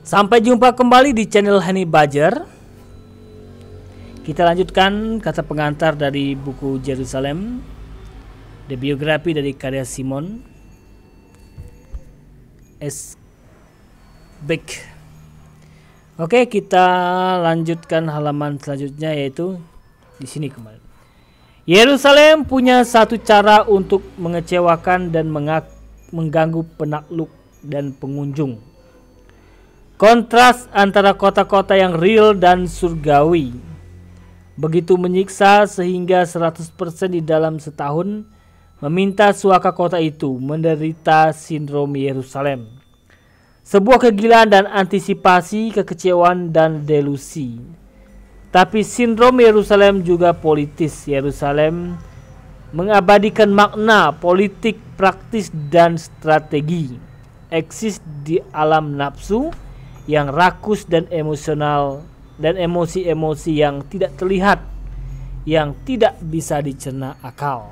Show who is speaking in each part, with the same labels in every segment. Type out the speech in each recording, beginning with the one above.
Speaker 1: Sampai jumpa kembali di channel Hani Badger. Kita lanjutkan kata pengantar dari buku Jerusalem, The Biography dari karya Simon S. Beck. Oke, kita lanjutkan halaman selanjutnya, yaitu di sini kembali. Yerusalem punya satu cara untuk mengecewakan dan mengganggu penakluk dan pengunjung. Kontras antara kota-kota yang real dan surgawi begitu menyiksa sehingga 100% di dalam setahun meminta suaka kota itu menderita sindrom Yerusalem. Sebuah kegilaan dan antisipasi, kekecewaan dan delusi. Tapi sindrom Yerusalem juga politis. Yerusalem mengabadikan makna politik, praktis dan strategi. Eksis di alam nafsu yang rakus dan emosional, dan emosi-emosi yang tidak terlihat, yang tidak bisa dicerna akal.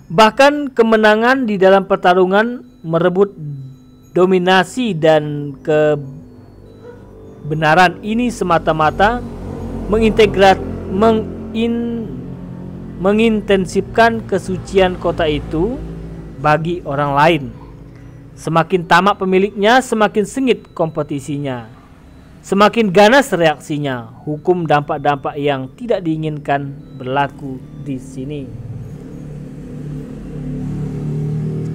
Speaker 1: Bahkan kemenangan di dalam pertarungan merebut dominasi dan kebenaran ini semata-mata mengintensifkan kesucian kota itu bagi orang lain. Semakin tamak pemiliknya, semakin sengit kompetisinya, semakin ganas reaksinya. Hukum dampak-dampak yang tidak diinginkan berlaku di sini.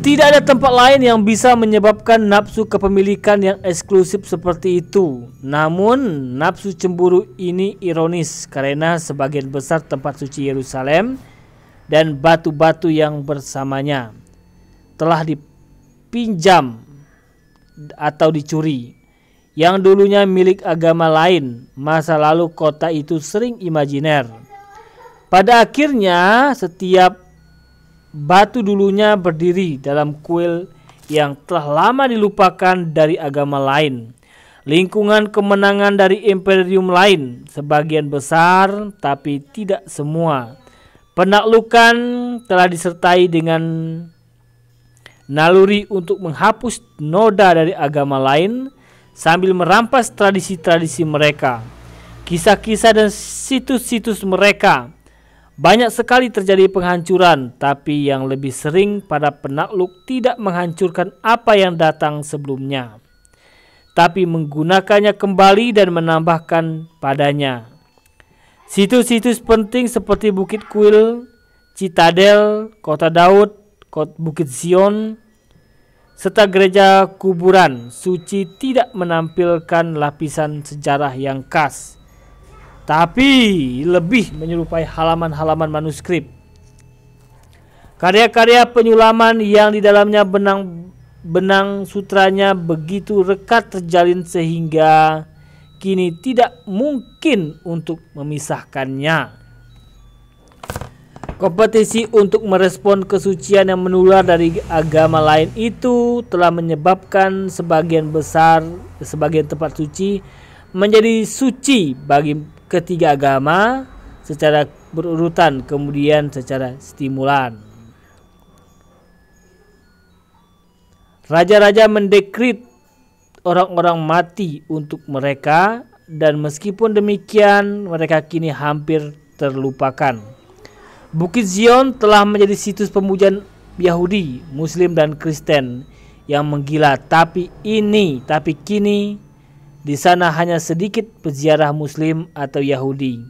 Speaker 1: Tidak ada tempat lain yang bisa menyebabkan nafsu kepemilikan yang eksklusif seperti itu. Namun, nafsu cemburu ini ironis karena sebagian besar tempat suci Yerusalem dan batu-batu yang bersamanya telah dipinjam atau dicuri. Yang dulunya milik agama lain, masa lalu kota itu sering imajiner. Pada akhirnya, setiap batu dulunya berdiri dalam kuil yang telah lama dilupakan dari agama lain. Lingkungan kemenangan dari imperium lain, sebagian besar tapi tidak semua. Penaklukan telah disertai dengan naluri untuk menghapus noda dari agama lain sambil merampas tradisi-tradisi mereka, kisah-kisah dan situs-situs mereka. Banyak sekali terjadi penghancuran, tapi yang lebih sering para penakluk tidak menghancurkan apa yang datang sebelumnya, tapi menggunakannya kembali dan menambahkan padanya. Situs-situs penting seperti Bukit Kuil, Citadel, Kota Daud, Bukit Zion, serta gereja kuburan suci tidak menampilkan lapisan sejarah yang khas, tapi lebih menyerupai halaman-halaman manuskrip. Karya-karya penyulaman yang di dalamnya benang sutranya begitu rekat terjalin sehingga kini tidak mungkin untuk memisahkannya. Kompetisi untuk merespon kesucian yang menular dari agama lain itu telah menyebabkan sebagian tempat suci menjadi suci bagi ketiga agama secara berurutan, kemudian secara stimulan. Raja-raja mendekrit orang-orang mati untuk mereka, dan meskipun demikian mereka kini hampir terlupakan. Bukit Zion telah menjadi situs pemujaan Yahudi, Muslim dan Kristen yang menggila, tapi kini di sana hanya sedikit peziarah Muslim atau Yahudi,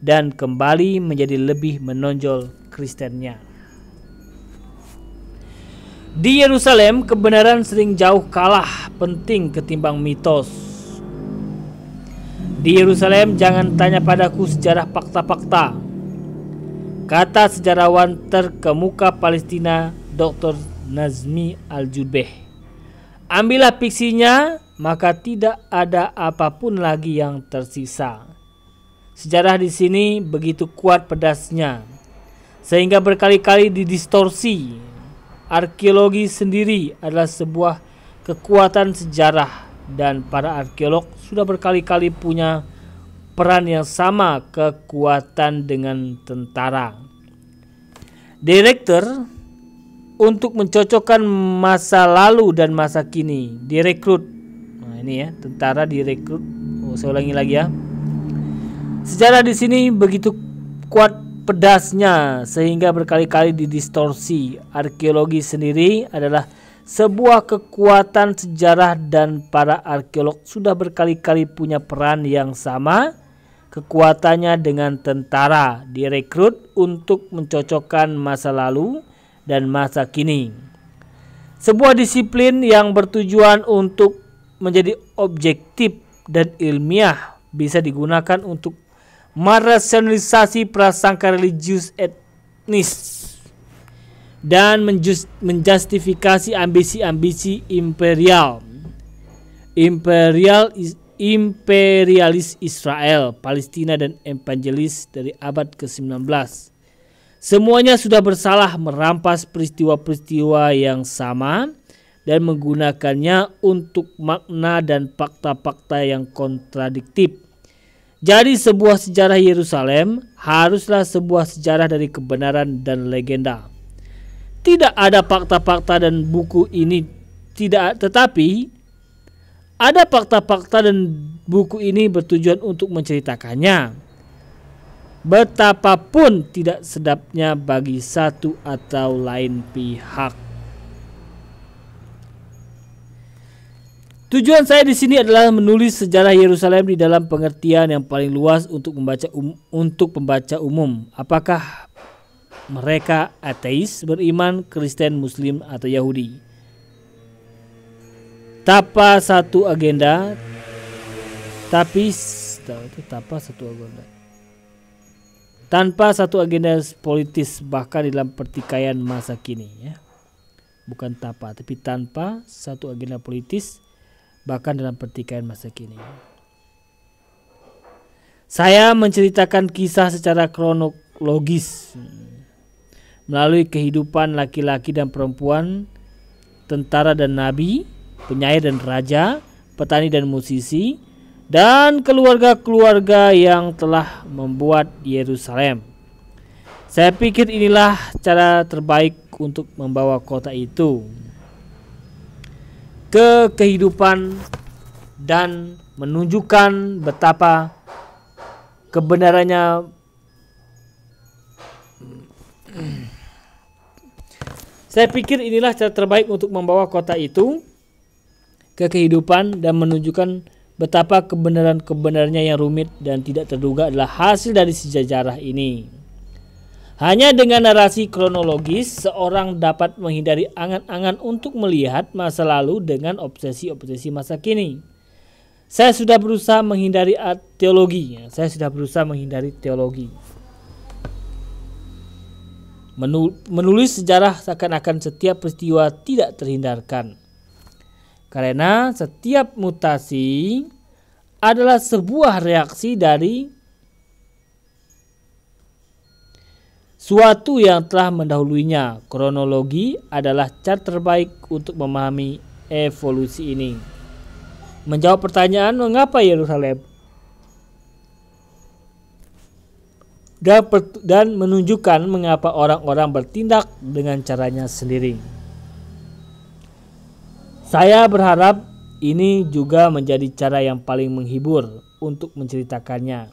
Speaker 1: dan kembali menjadi lebih menonjol Kristennya. Di Yerusalem, kebenaran sering jauh kalah penting ketimbang mitos. Di Yerusalem, jangan tanya padaku sejarah fakta-fakta, kata sejarawan terkemuka Palestina Dr. Nazmi Al-Jubeh. Ambillah fiksinya, maka tidak ada apapun lagi yang tersisa. Sejarah di sini begitu kuat pedasnya, sehingga berkali-kali didistorsi. Arkeologi sendiri adalah sebuah kekuatan sejarah, dan para arkeolog sudah berkali-kali punya peran yang sama kekuatan dengan tentara. Direktur untuk mencocokkan masa lalu dan masa kini. Direkrut. Nah, ini ya, tentara direkrut. Saya ulangi lagi ya. Sejarah di sini begitu kuat pedasnya sehingga berkali-kali didistorsi. Arkeologi sendiri adalah sebuah kekuatan sejarah dan para arkeolog sudah berkali-kali punya peran yang sama kekuatannya dengan tentara direkrut untuk mencocokkan masa lalu dan masa kini. Sebuah disiplin yang bertujuan untuk menjadi objektif dan ilmiah bisa digunakan untuk merasionalisasi prasangka religius etnis dan menjustifikasi ambisi-ambisi imperialis Israel, Palestina dan evangelis dari abad ke-19. Semuanya sudah bersalah merampas peristiwa-peristiwa yang sama dan menggunakannya untuk makna dan fakta-fakta yang kontradiktif. Jadi sebuah sejarah Yerusalem haruslah sebuah sejarah dari kebenaran dan legenda. Tidak ada fakta-fakta dan buku ini tetapi ada fakta-fakta dan buku ini bertujuan untuk menceritakannya. Betapapun tidak sedapnya bagi satu atau lain pihak. Tujuan saya di sini adalah menulis sejarah Yerusalem di dalam pengertian yang paling luas untuk pembaca umum. Apakah mereka ateis, beriman, Kristen, Muslim atau Yahudi? Tanpa satu agenda, tanpa satu agenda politis bahkan dalam pertikaian masa kini, ya. Bukan tapi tanpa satu agenda politis bahkan dalam pertikaian masa kini. Saya menceritakan kisah secara kronologis melalui kehidupan laki-laki dan perempuan, tentara dan nabi, penyair dan raja, petani dan musisi, dan keluarga-keluarga yang telah membuat Yerusalem. Saya pikir inilah cara terbaik untuk membawa kota itu ke kehidupan dan menunjukkan betapa kebenarannya. Saya pikir inilah cara terbaik untuk membawa kota itu ke kehidupan dan menunjukkan betapa kebenarannya yang rumit dan tidak terduga adalah hasil dari sejarah ini. Hanya dengan narasi kronologis, seorang dapat menghindari angan-angan untuk melihat masa lalu dengan obsesi-obsesi masa kini. Saya sudah berusaha menghindari teologi. Menulis sejarah seakan-akan setiap peristiwa tidak terhindarkan. Karena setiap mutasi adalah sebuah reaksi dari suatu yang telah mendahulunya. Kronologi adalah cara terbaik untuk memahami evolusi ini. Menjawab pertanyaan mengapa Yerusalem dan menunjukkan mengapa orang-orang bertindak dengan caranya sendiri. Saya berharap ini juga menjadi cara yang paling menghibur untuk menceritakannya.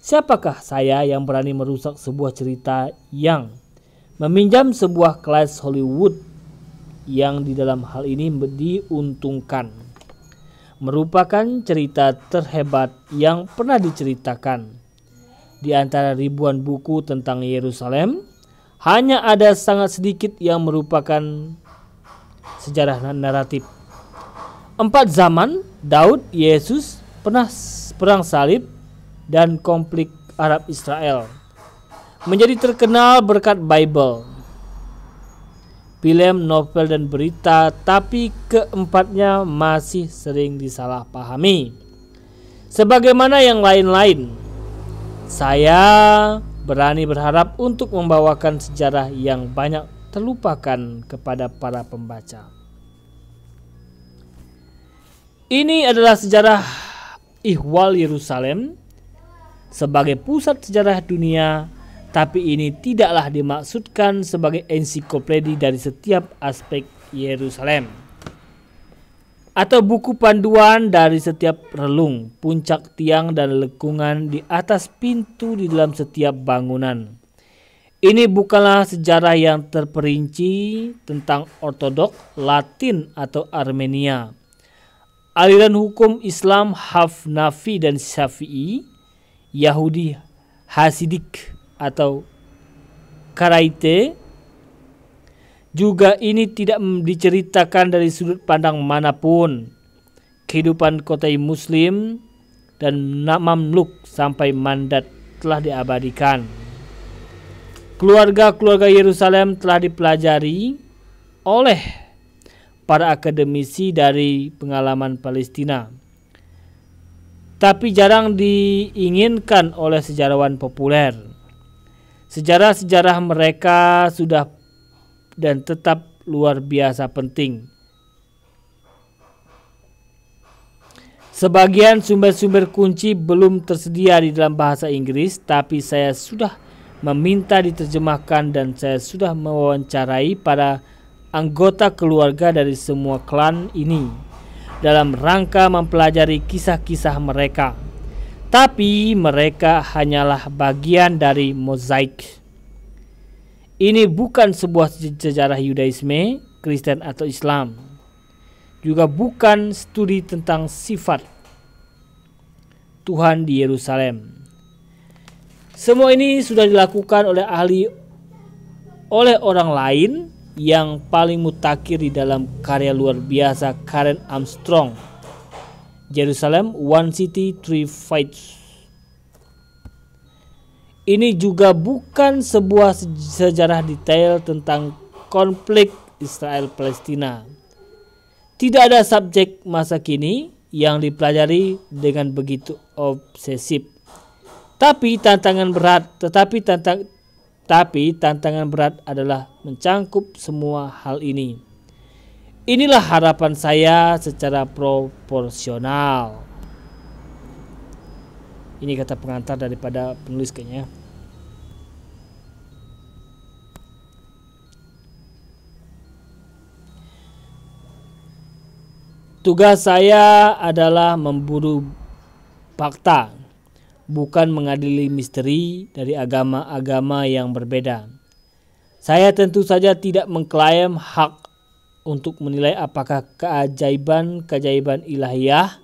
Speaker 1: Siapakah saya yang berani merusak sebuah cerita yang meminjam sebuah kelas Hollywood yang di dalam hal ini diuntungkan? Merupakan cerita terhebat yang pernah diceritakan. Di antara ribuan buku tentang Yerusalem, hanya ada sangat sedikit yang merupakan sejarah naratif. 4 zaman, Daud, Yesus, perang salib, dan konflik Arab Israel menjadi terkenal berkat Bible, film, novel, dan berita, tapi keempatnya masih sering disalahpahami. Sebagaimana yang lain-lain, saya berani berharap untuk membawakan sejarah yang banyak terlupakan kepada para pembaca. Ini adalah sejarah ihwal Yerusalem sebagai pusat sejarah dunia Tapi ini tidaklah dimaksudkan sebagai ensiklopedi dari setiap aspek Yerusalem, atau buku panduan dari setiap relung, puncak tiang dan lekungan di atas pintu di dalam setiap bangunan. Ini bukanlah sejarah yang terperinci tentang Ortodok, Latin atau Armenia, aliran hukum Islam Hanafi dan Syafi'i, Yahudi Hasidik atau Karaite. Juga ini tidak diceritakan dari sudut pandang manapun. Kehidupan kota Muslim dan Mamluk sampai Mandat telah diabadikan. Keluarga-keluarga Yerusalem telah dipelajari oleh para akademisi dari pengalaman Palestina, tapi jarang diinginkan oleh sejarawan populer. Sejarah-sejarah mereka sudah dan tetap luar biasa penting. Sebagian sumber-sumber kunci belum tersedia di dalam bahasa Inggris, tapi saya sudah meminta diterjemahkan dan saya sudah mewawancarai para anggota keluarga dari semua klan ini dalam rangka mempelajari kisah-kisah mereka. Tapi mereka hanyalah bagian dari mozaik. Ini bukan sebuah sejarah Yudaisme, Kristen atau Islam. Juga bukan studi tentang sifat Tuhan di Yerusalem. Semua ini sudah dilakukan oleh orang lain yang paling mutakhir di dalam karya luar biasa Karen Armstrong, Jerusalem, One City, Three Faiths. Ini juga bukan sebuah sejarah detail tentang konflik Israel-Palestina. Tidak ada subjek masa kini yang dipelajari dengan begitu obsesif. Tapi tantangan berat adalah mencangkup semua hal ini. Inilah harapan saya secara proporsional. Ini kata pengantar daripada penulis kayaknya. Tugas saya adalah memburu fakta, bukan mengadili misteri dari agama-agama yang berbeda. Saya tentu saja tidak mengklaim hak untuk menilai apakah keajaiban-keajaiban ilahiyah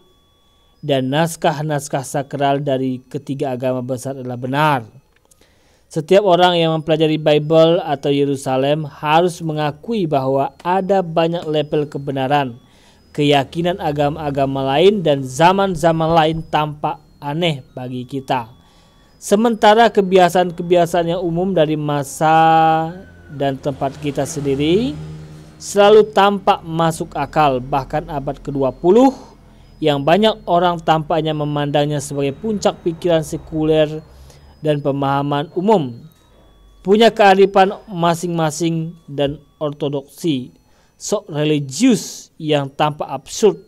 Speaker 1: dan naskah-naskah sakral dari ketiga agama besar adalah benar. Setiap orang yang mempelajari Bible atau Yerusalem harus mengakui bahwa ada banyak level kebenaran, keyakinan agama-agama lain dan zaman-zaman lain tampak aneh bagi kita. Sementara kebiasaan-kebiasaan yang umum dari masa dan tempat kita sendiri selalu tampak masuk akal. Bahkan abad ke-20 yang banyak orang tampaknya memandangnya sebagai puncak pikiran sekuler dan pemahaman umum, punya kearifan masing-masing dan ortodoksi sok religius yang tampak absurd,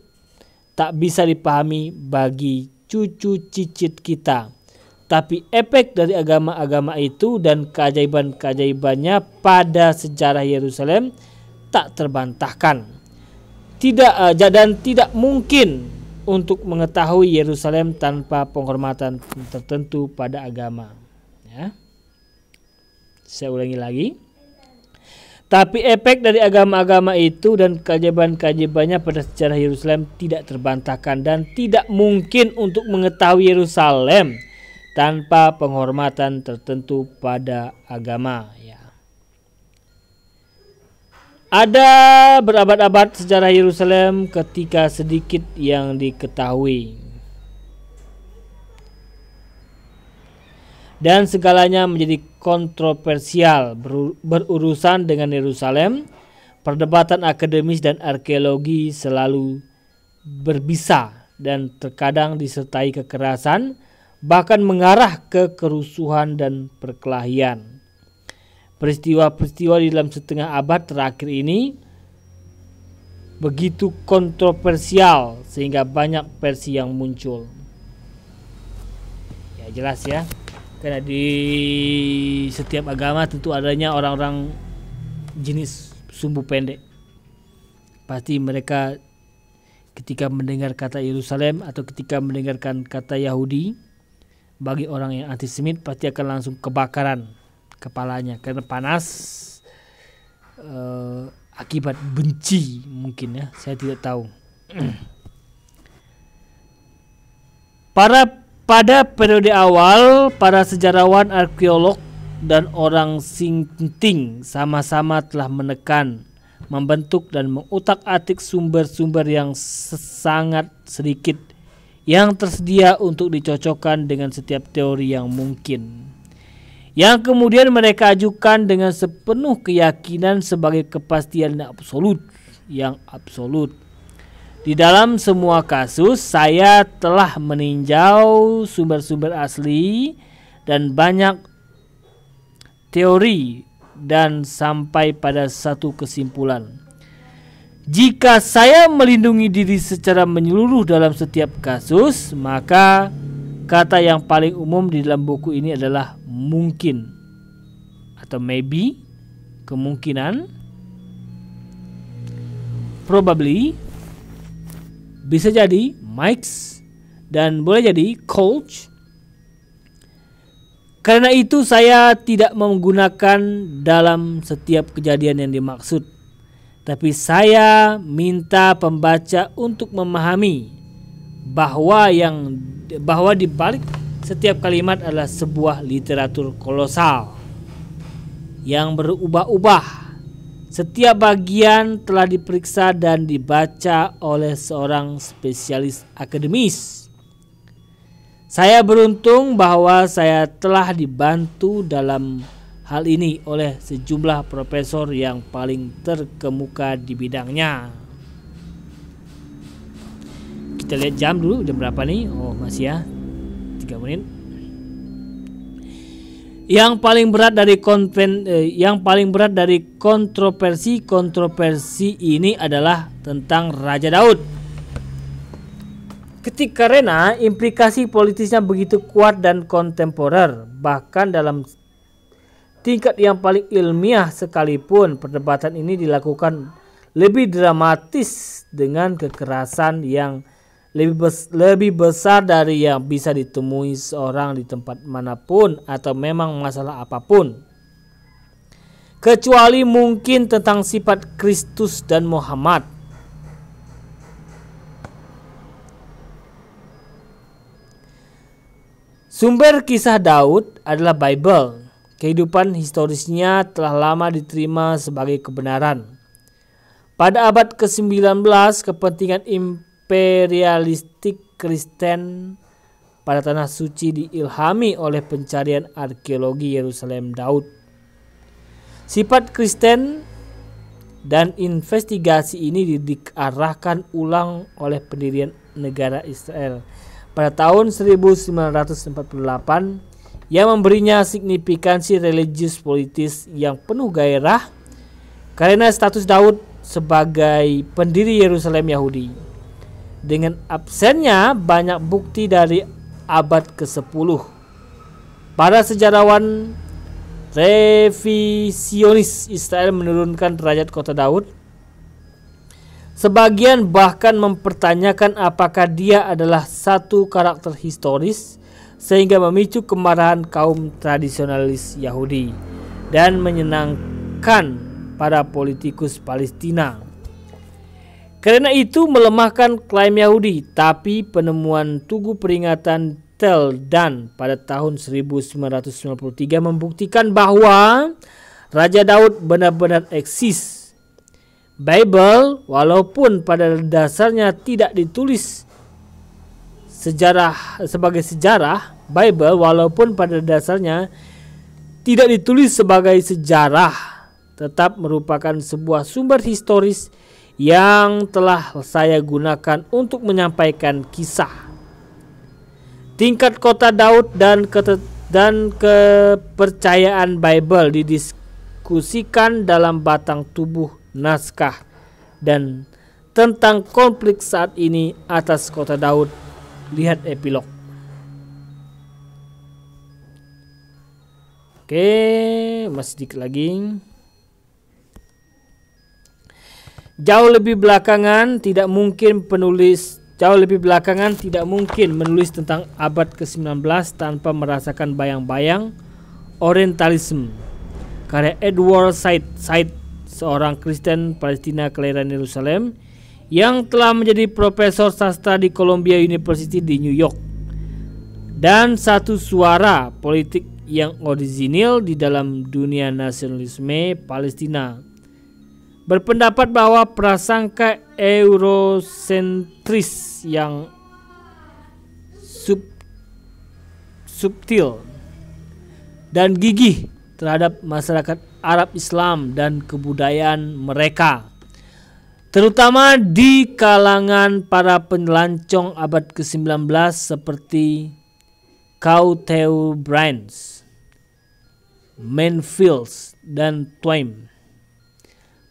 Speaker 1: tak bisa dipahami bagi cucu cicit kita. Tapi efek dari agama-agama itu dan keajaiban-keajaibannya pada sejarah Yerusalem tak terbantahkan. Tidak mungkin untuk mengetahui Yerusalem tanpa penghormatan tertentu pada agama. Ya. Saya ulangi lagi. Tapi efek dari agama-agama itu dan keajaiban-keajaibannya pada sejarah Yerusalem tidak terbantahkan dan tidak mungkin untuk mengetahui Yerusalem tanpa penghormatan tertentu pada agama. Ya. Ada berabad-abad sejarah Yerusalem ketika sedikit yang diketahui. Dan segalanya menjadi kontroversial berurusan dengan Yerusalem. Perdebatan akademis dan arkeologi selalu berbisa dan terkadang disertai kekerasan, bahkan mengarah ke kerusuhan dan perkelahian. Peristiwa-peristiwa di dalam setengah abad terakhir ini begitu kontroversial sehingga banyak versi yang muncul. Ya jelas ya. Karena di setiap agama tentu adanya orang-orang jenis sumbu pendek. Pasti mereka ketika mendengar kata Yerusalem atau ketika mendengarkan kata Yahudi, bagi orang yang antisemit pasti akan langsung kebakaran kepalanya karena panas akibat benci mungkin ya, saya tidak tahu. Pada periode awal, para sejarawan, arkeolog, dan orang Sinting sama-sama telah menekan, membentuk, dan mengutak-atik sumber-sumber yang sangat sedikit yang tersedia untuk dicocokkan dengan setiap teori yang mungkin, yang kemudian mereka ajukan dengan sepenuh keyakinan sebagai kepastian yang absolut. Di dalam semua kasus, saya telah meninjau sumber-sumber asli dan banyak teori dan sampai pada satu kesimpulan. Jika saya melindungi diri secara menyeluruh dalam setiap kasus, maka kata yang paling umum di dalam buku ini adalah mungkin atau maybe, kemungkinan, probably, bisa jadi mics, dan boleh jadi coach. Karena itu saya tidak menggunakan dalam setiap kejadian yang dimaksud, tapi saya minta pembaca untuk memahami bahwa di balik setiap kalimat adalah sebuah literatur kolosal yang berubah-ubah. Setiap bagian telah diperiksa dan dibaca oleh seorang spesialis akademis. Saya beruntung bahwa saya telah dibantu dalam hal ini oleh sejumlah profesor yang paling terkemuka di bidangnya. Kita lihat jam dulu, jam berapa nih? Oh, masih ya, 3 menit. Yang paling berat dari kontroversi ini adalah tentang Raja Daud. Karena implikasi politisnya begitu kuat dan kontemporer, bahkan dalam tingkat yang paling ilmiah sekalipun perdebatan ini dilakukan lebih dramatis dengan kekerasan yang lebih besar dari yang bisa ditemui seorang di tempat manapun atau memang masalah apapun, kecuali mungkin tentang sifat Kristus dan Muhammad. Sumber kisah Daud adalah Bible. Kehidupan historisnya telah lama diterima sebagai kebenaran. Pada abad ke-19, kepentingan imperialistik Kristen pada tanah suci diilhami oleh pencarian arkeologi Yerusalem Daud. Sifat Kristen dan investigasi ini diarahkan ulang oleh pendirian negara Israel pada tahun 1948 yang memberinya signifikansi religius politis yang penuh gairah karena status Daud sebagai pendiri Yerusalem Yahudi. Dengan absennya banyak bukti dari abad ke-10, para sejarawan revisionis Israel menurunkan derajat kota Daud. Sebagian bahkan mempertanyakan apakah dia adalah satu karakter historis, sehingga memicu kemarahan kaum tradisionalis Yahudi dan menyenangkan para politikus Palestina. Karena itu melemahkan klaim Yahudi, tapi penemuan tugu peringatan Tel Dan pada tahun 1993 membuktikan bahwa Raja Daud benar-benar eksis. Bible, walaupun pada dasarnya tidak ditulis sebagai sejarah, tetap merupakan sebuah sumber historis yang telah saya gunakan untuk menyampaikan kisah. Tingkat kota Daud dan kepercayaan Bible didiskusikan dalam batang tubuh naskah dan tentang konflik saat ini atas kota Daud. Lihat epilog. Oke, masih sedikit lagi. Jauh lebih belakangan tidak mungkin menulis tentang abad ke-19 tanpa merasakan bayang-bayang Orientalisme. Karya Edward Said, seorang Kristen Palestina kelahiran Yerusalem yang telah menjadi profesor sastra di Columbia University di New York, dan satu suara politik yang orisinil di dalam dunia nasionalisme Palestina, berpendapat bahwa prasangka eurosentris yang subtil dan gigih terhadap masyarakat Arab Islam dan kebudayaan mereka, terutama di kalangan para penyelancong abad ke-19 seperti Cauteurbrand, Mansfield, dan Twain,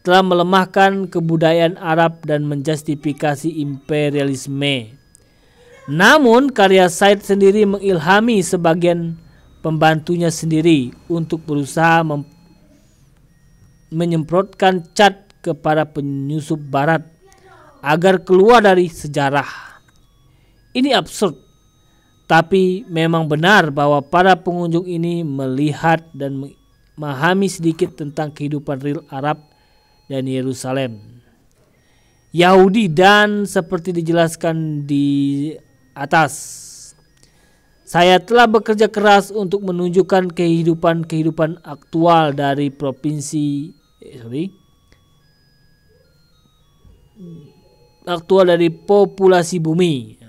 Speaker 1: telah melemahkan kebudayaan Arab dan menjustifikasi imperialisme. Namun karya Said sendiri mengilhami sebagian pembantunya sendiri untuk berusaha menyemprotkan cat kepada penyusup barat agar keluar dari sejarah. Ini absurd, tapi memang benar bahwa para pengunjung ini melihat dan memahami sedikit tentang kehidupan real Arab dan Yerusalem, Yahudi, dan seperti dijelaskan di atas, saya telah bekerja keras untuk menunjukkan kehidupan aktual dari populasi bumi.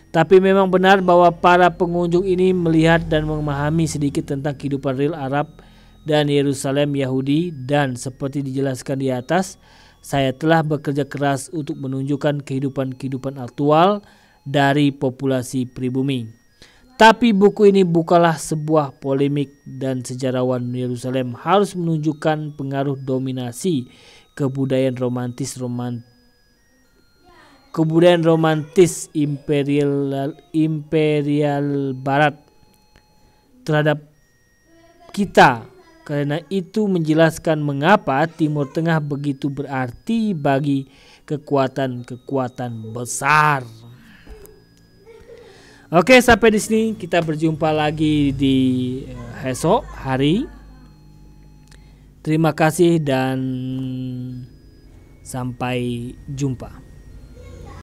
Speaker 1: Tapi memang benar bahwa para pengunjung ini melihat dan memahami sedikit tentang kehidupan real Arab dan Yerusalem Yahudi, dan seperti dijelaskan di atas, saya telah bekerja keras untuk menunjukkan kehidupan aktual dari populasi pribumi. Tapi buku ini bukanlah sebuah polemik, dan sejarawan Yerusalem harus menunjukkan pengaruh dominasi kebudayaan romantis imperial barat terhadap kita. Karena itu menjelaskan mengapa Timur Tengah begitu berarti bagi kekuatan besar. Oke, sampai di sini kita berjumpa lagi di esok hari. Terima kasih dan sampai jumpa.